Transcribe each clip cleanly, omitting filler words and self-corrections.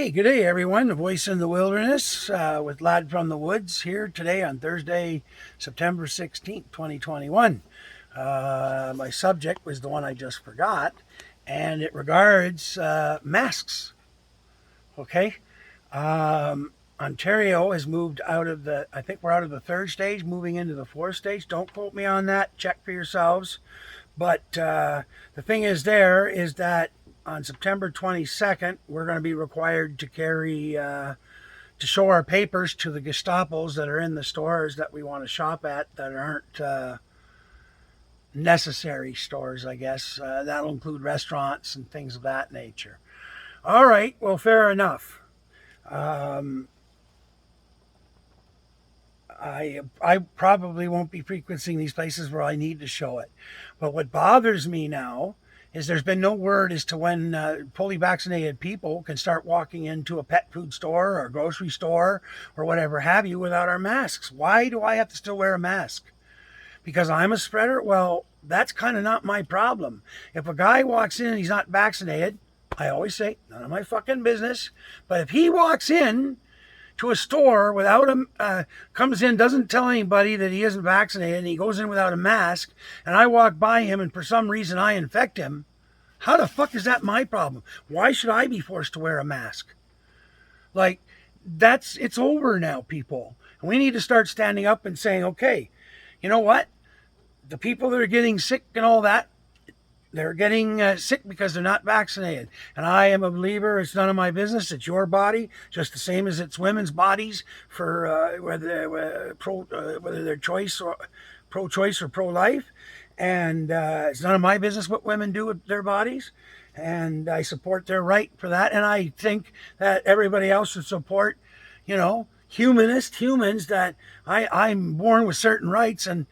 Hey, good day, everyone. The Voice in the Wilderness with Lad from the Woods here today on Thursday, September 16th, 2021. My subject was the one I just forgot, and it regards masks. Okay? Ontario has moved out of I think we're out of the third stage, moving into the fourth stage. Don't quote me on that. Check for yourselves. But the thing is that on September 22nd, we're going to be required to carry, to show our papers to the Gestapos that are in the stores that we want to shop at that aren't necessary stores, I guess. That'll include restaurants and things of that nature. All right, well, fair enough. I probably won't be frequenting these places where I need to show it. But what bothers me now is there's been no word as to when fully vaccinated people can start walking into a pet food store or a grocery store or whatever have you without our masks. Why do I have to still wear a mask? Because I'm a spreader? Well, that's kind of not my problem. If a guy walks in and he's not vaccinated, I always say, none of my fucking business. But if he walks in to a store without comes in, doesn't tell anybody that he isn't vaccinated, and he goes in without a mask, and I walk by him and for some reason I infect him, how the fuck is that my problem? Why should I be forced to wear a mask? Like, it's over now, people. And we need to start standing up and saying, okay, you know what? The people that are getting sick and all that, they're getting sick because they're not vaccinated. And I am a believer, it's none of my business. It's your body, just the same as it's women's bodies for whether they're choice or pro-choice or pro-life. And it's none of my business what women do with their bodies. And I support their right for that. And I think that everybody else should support, humans that I'm born with certain rights and,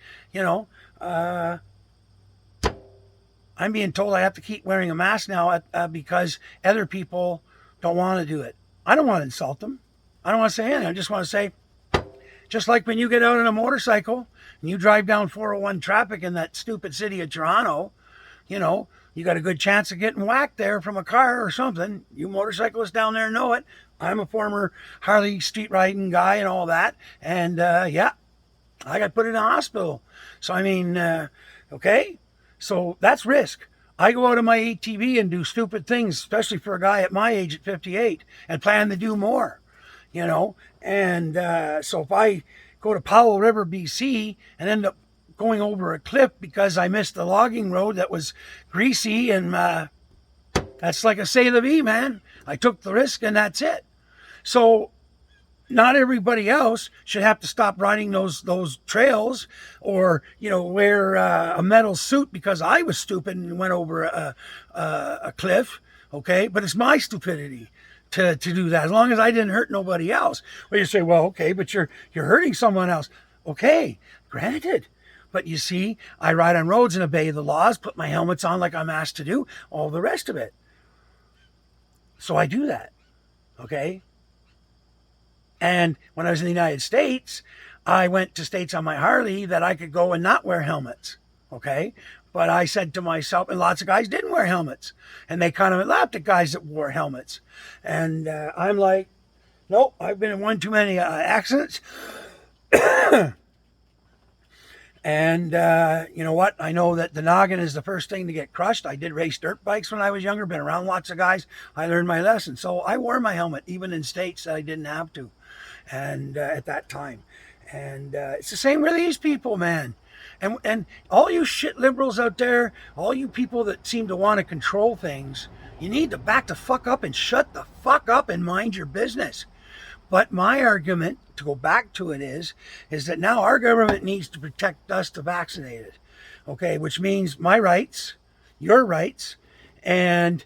I'm being told I have to keep wearing a mask now because other people don't want to do it. I don't want to insult them. I don't want to say anything. I just want to say, just like when you get out on a motorcycle and you drive down 401 traffic in that stupid city of Toronto, you got a good chance of getting whacked there from a car or something. You motorcyclists down there know it. I'm a former Harley street riding guy and all that. And I got put in a hospital. So, okay. So that's risk. I go out of my ATV and do stupid things, especially for a guy at my age at 58, and plan to do more, And so if I go to Powell River, BC, and end up going over a cliff because I missed the logging road that was greasy, and that's like a say la vie, man. I took the risk, and that's it. So not everybody else should have to stop riding those trails or, wear a metal suit because I was stupid and went over a cliff. Okay. But it's my stupidity to do that as long as I didn't hurt nobody else. Well, you say, well, okay, but you're hurting someone else. Okay. Granted. But you see, I ride on roads and obey the laws, put my helmets on like I'm asked to do, all the rest of it. So I do that. Okay. And when I was in the United States, I went to states on my Harley that I could go and not wear helmets, okay? But I said to myself, and lots of guys didn't wear helmets, and they kind of laughed at guys that wore helmets. And I'm like, nope, I've been in one too many accidents. And you know what? I know that the noggin is the first thing to get crushed. I did race dirt bikes when I was younger, been around lots of guys. I learned my lesson. So I wore my helmet, even in states that I didn't have to. And at that time. And it's the same with these people, man. And all you shit liberals out there, all you people that seem to want to control things, you need to back the fuck up and shut the fuck up and mind your business. But my argument, to go back to it, is that now our government needs to protect us, the vaccinated. Okay, which means my rights, your rights, and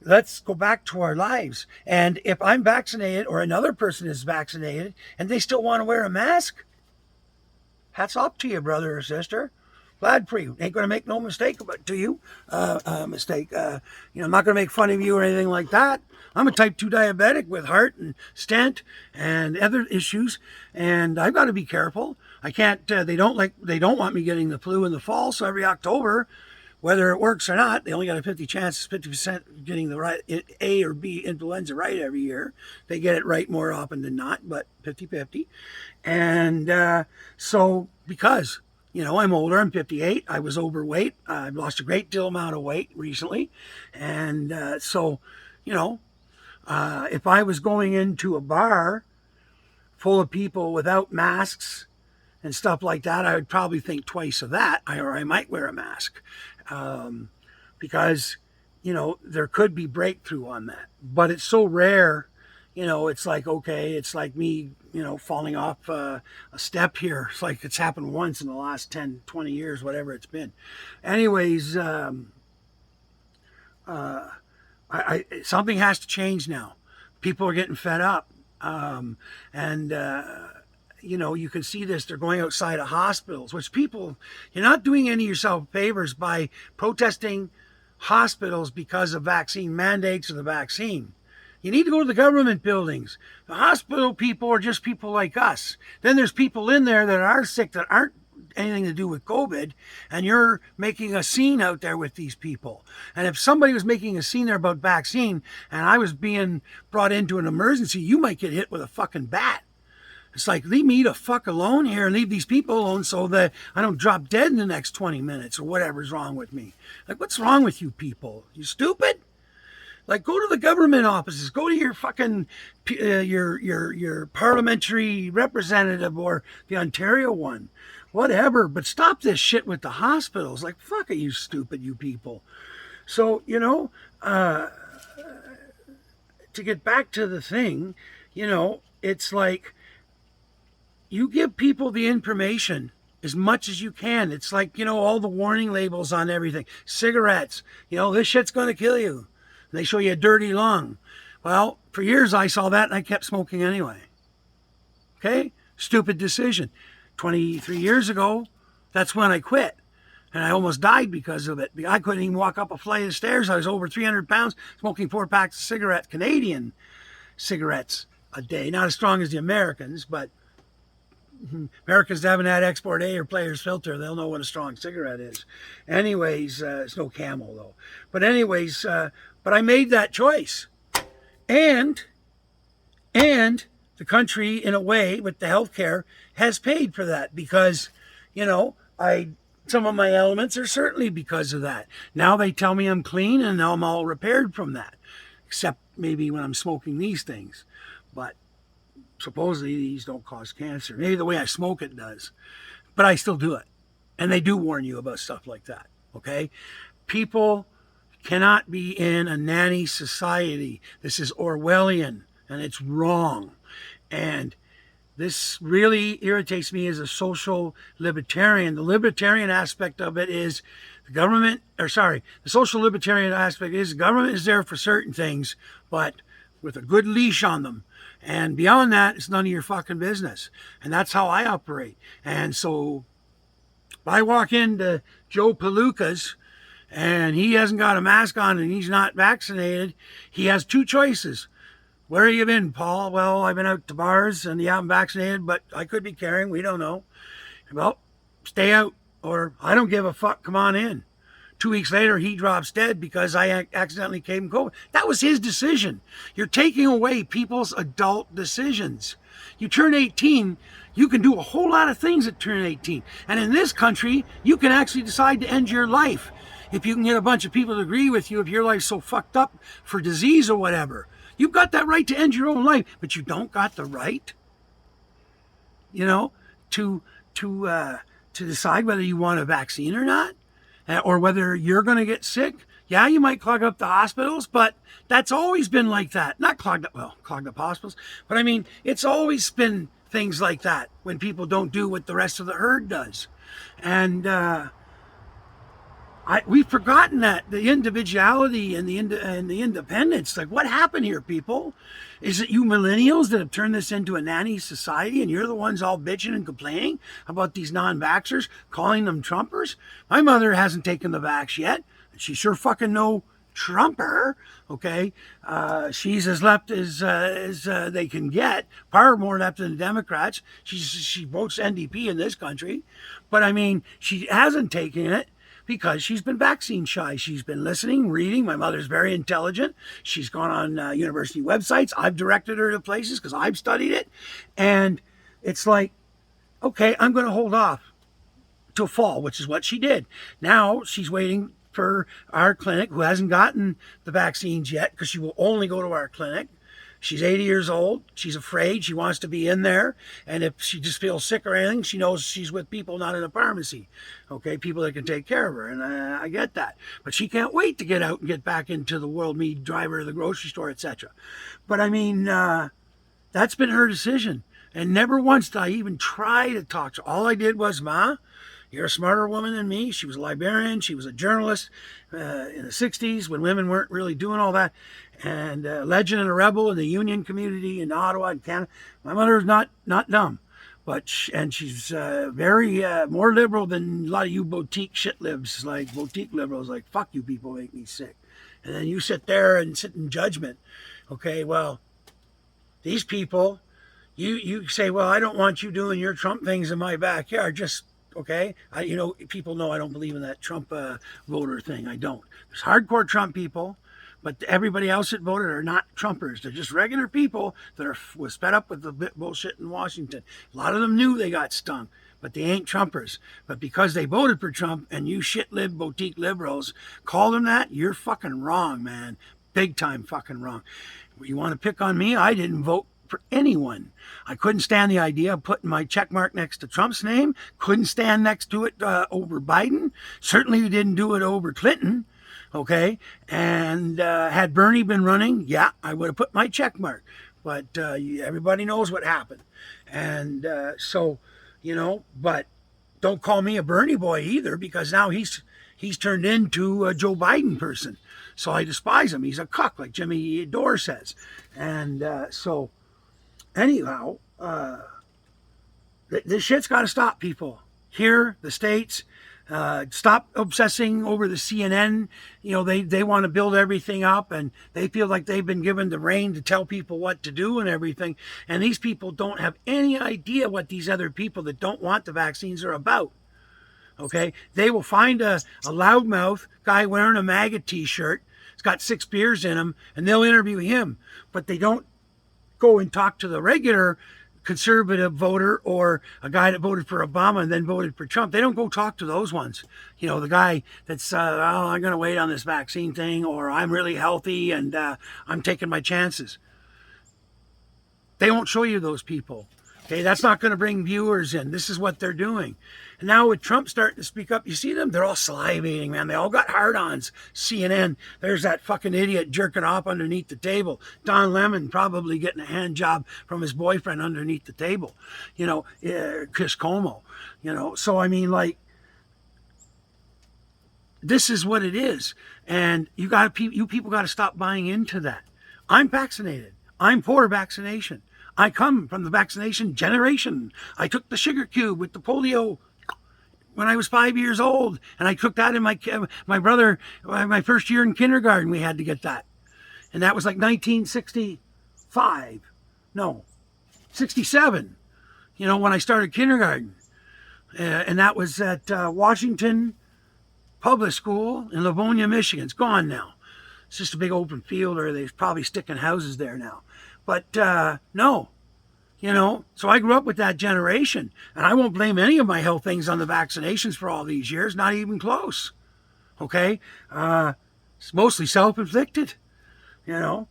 let's go back to our lives. And if I'm vaccinated or another person is vaccinated and they still want to wear a mask, hats off to you, brother or sister. Glad for you. Ain't going to make no mistake about to you. I'm not going to make fun of you or anything like that. I'm a type 2 diabetic with heart and stent and other issues, and I've got to be careful. I can't. They don't want me getting the flu in the fall. So every October, whether it works or not, they only got a 50 chance, 50% getting the right A or B influenza right every year. They get it right more often than not, but 50-50. And so because, I'm older, I'm 58, I was overweight. I've lost a great deal amount of weight recently. And so, if I was going into a bar full of people without masks and stuff like that, I would probably think twice of that, or I might wear a mask. Because, there could be breakthrough on that. But it's so rare, it's like, okay, it's like me, falling off a step here. It's like it's happened once in the last 10, 20 years, whatever it's been. Anyways, something has to change now. People are getting fed up. You can see this. They're going outside of hospitals, which people, you're not doing any of yourself favors by protesting hospitals because of vaccine mandates or the vaccine. You need to go to the government buildings. The hospital people are just people like us. Then there's people in there that are sick that aren't anything to do with COVID, and you're making a scene out there with these people. And if somebody was making a scene there about vaccine and I was being brought into an emergency, you might get hit with a fucking bat. It's like, leave me the fuck alone here and leave these people alone so that I don't drop dead in the next 20 minutes or whatever's wrong with me. Like, what's wrong with you people? You stupid? Like, go to the government offices. Go to your fucking, your parliamentary representative or the Ontario one. Whatever. But stop this shit with the hospitals. Like, fuck it, you stupid, you people. So, to get back to the thing, it's like, you give people the information as much as you can. It's like, all the warning labels on everything. Cigarettes, this shit's going to kill you. And they show you a dirty lung. Well, for years I saw that and I kept smoking anyway. Okay? Stupid decision. 23 years ago, that's when I quit. And I almost died because of it. I couldn't even walk up a flight of stairs. I was over 300 pounds, smoking 4 packs of cigarettes, Canadian cigarettes a day. Not as strong as the Americans, but Americans haven't had Export A or Players Filter. They'll know what a strong cigarette is. Anyways, it's no Camel though. But anyways, but I made that choice. And the country, in a way, with the healthcare, has paid for that because, some of my elements are certainly because of that. Now they tell me I'm clean and now I'm all repaired from that. Except maybe when I'm smoking these things. But supposedly these don't cause cancer. Maybe the way I smoke it does. But I still do it. And they do warn you about stuff like that. Okay? People cannot be in a nanny society. This is Orwellian. And it's wrong. And this really irritates me as a social libertarian. The libertarian aspect of it is the social libertarian aspect is the government is there for certain things, but with a good leash on them. And beyond that, it's none of your fucking business. And that's how I operate. And so if I walk into Joe Palooka's and he hasn't got a mask on and he's not vaccinated, he has two choices. Where have you been, Paul? Well, I've been out to bars and I'm vaccinated, but I could be carrying. We don't know. Well, stay out or I don't give a fuck. Come on in. 2 weeks later, he drops dead because I accidentally gave him COVID. That was his decision. You're taking away people's adult decisions. You turn 18, you can do a whole lot of things at turn 18. And in this country, you can actually decide to end your life. If you can get a bunch of people to agree with you, if your life's so fucked up for disease or whatever. You've got that right to end your own life, but you don't got the right, to decide whether you want a vaccine or not, or whether you're going to get sick. Yeah, you might clog up the hospitals, but that's always been like that. Not clogged up hospitals, but I mean, it's always been things like that when people don't do what the rest of the herd does. And we've forgotten that, the individuality and the independence. Like, what happened here, people? Is it you millennials that have turned this into a nanny society and you're the ones all bitching and complaining about these non-vaxxers, calling them Trumpers? My mother hasn't taken the vax yet. She's sure fucking no Trumper, okay? She's as left as they can get. Far more left than the Democrats. She votes NDP in this country. But, I mean, she hasn't taken it. because she's been vaccine shy. She's been listening, reading. My mother's very intelligent. She's gone on university websites. I've directed her to places because I've studied it. And it's like, okay, I'm going to hold off till fall, which is what she did. Now she's waiting for our clinic, who hasn't gotten the vaccines yet, because she will only go to our clinic. She's 80 years old. She's afraid. She wants to be in there. And if she just feels sick or anything, she knows she's with people not in a pharmacy. Okay, people that can take care of her. And I get that. But she can't wait to get out and get back into the world, me, driver of the grocery store, etc. But I mean, that's been her decision. And never once did I even try to talk to her. All I did was, Ma, you're a smarter woman than me. She was a librarian. She was a journalist in the 60s when women weren't really doing all that. And a legend and a rebel in the union community in Ottawa and Canada. My mother is not dumb. And she's very more liberal than a lot of you boutique shit libs, like boutique liberals, like, fuck you people, make me sick. And then you sit there and sit in judgment. Okay, well, these people, you say, well, I don't want you doing your Trump things in my backyard. Just, okay, people know I don't believe in that Trump voter thing. I don't. There's hardcore Trump people, but everybody else that voted are not Trumpers. They're just regular people that was fed up with the bullshit in Washington. A lot of them knew they got stung, but they ain't Trumpers. But because they voted for Trump and you shit-lib boutique liberals call them that, you're fucking wrong, man. Big time fucking wrong. You want to pick on me? I didn't vote for anyone. I couldn't stand the idea of putting my check mark next to Trump's name. Couldn't stand next to it over Biden. Certainly didn't do it over Clinton. Okay, and had Bernie been running, yeah, I would have put my check mark. But everybody knows what happened. And so, but don't call me a Bernie boy either, because now he's turned into a Joe Biden person. So I despise him. He's a cuck, like Jimmy Dore says. And so, anyhow, this shit's got to stop, people. Here, the States, stop obsessing over the CNN. They want to build everything up, and they feel like they've been given the rein to tell people what to do and everything. And these people don't have any idea what these other people that don't want the vaccines are about. Okay, they will find a loudmouth guy wearing a MAGA t-shirt. It's got 6 beers in him, and they'll interview him. But they don't go and talk to the regular conservative voter or a guy that voted for Obama and then voted for Trump. They don't go talk to those ones. The guy that's, I'm going to wait on this vaccine thing, or I'm really healthy and I'm taking my chances. They won't show you those people. Okay, that's not going to bring viewers in. This is what they're doing. And now with Trump starting to speak up, you see them? They're all salivating, man. They all got hard-ons. CNN, there's that fucking idiot jerking off underneath the table. Don Lemon probably getting a hand job from his boyfriend underneath the table. Chris Cuomo. So I mean, like, this is what it is. And you people got to stop buying into that. I'm vaccinated. I'm for vaccination. I come from the vaccination generation. I took the sugar cube with the polio when I was 5 years old, and I took that in my brother, my first year in kindergarten, we had to get that. And that was like 1965. No, 67, when I started kindergarten. And that was at Washington Public School in Livonia, Michigan. It's gone now. It's just a big open field, or they're probably sticking houses there now. But no, so I grew up with that generation, and I won't blame any of my health things on the vaccinations for all these years, not even close. Okay, it's mostly self-inflicted, and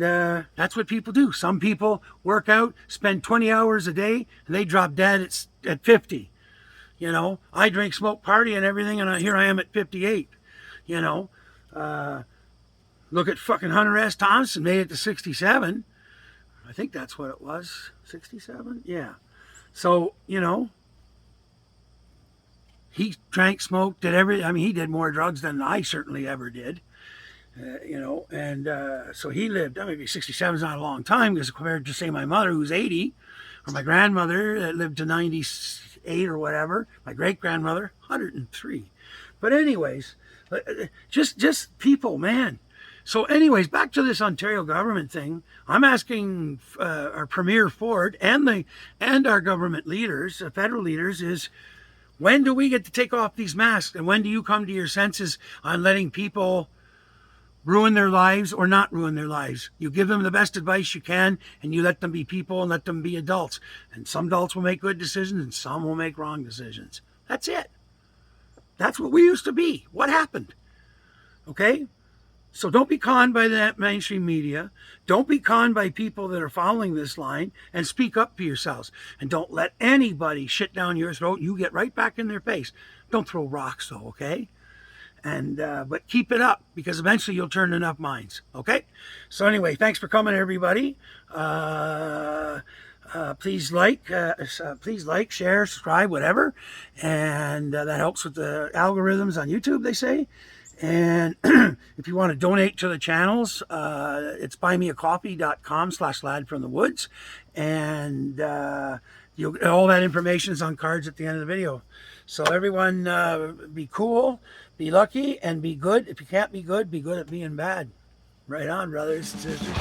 that's what people do. Some people work out, spend 20 hours a day, and they drop dead at 50. I drink, smoke, party, and everything, and here I am at 58. Look at fucking Hunter S. Thompson, made it to 67. I think that's what it was. 67? Yeah. So, he drank, smoked, did he did more drugs than I certainly ever did. So he lived, maybe 67 is not a long time, because compared to, say, my mother, who's 80, or my grandmother that lived to 98 or whatever, my great-grandmother, 103. But anyways, just people, man. So anyways, back to this Ontario government thing. I'm asking our Premier Ford and our government leaders, federal leaders, is When do we get to take off these masks? And when do you come to your senses on letting people ruin their lives or not ruin their lives? You give them the best advice you can, and you let them be people and let them be adults. And some adults will make good decisions and some will make wrong decisions. That's it. That's what we used to be. What happened? Okay? So don't be conned by that mainstream media. Don't be conned by people that are following this line, and speak up for yourselves. And don't let anybody shit down your throat. You get right back in their face. Don't throw rocks though, okay? And but keep it up, because eventually you'll turn enough minds. Okay? So anyway, thanks for coming, everybody. Please like, share, subscribe, whatever. And that helps with the algorithms on YouTube, they say. And if you want to donate to the channels, it's buymeacoffee.com/ladfromthewoods. And all that information is on cards at the end of the video. So everyone, be cool, be lucky, and be good. If you can't be good at being bad. Right on, brothers and sisters.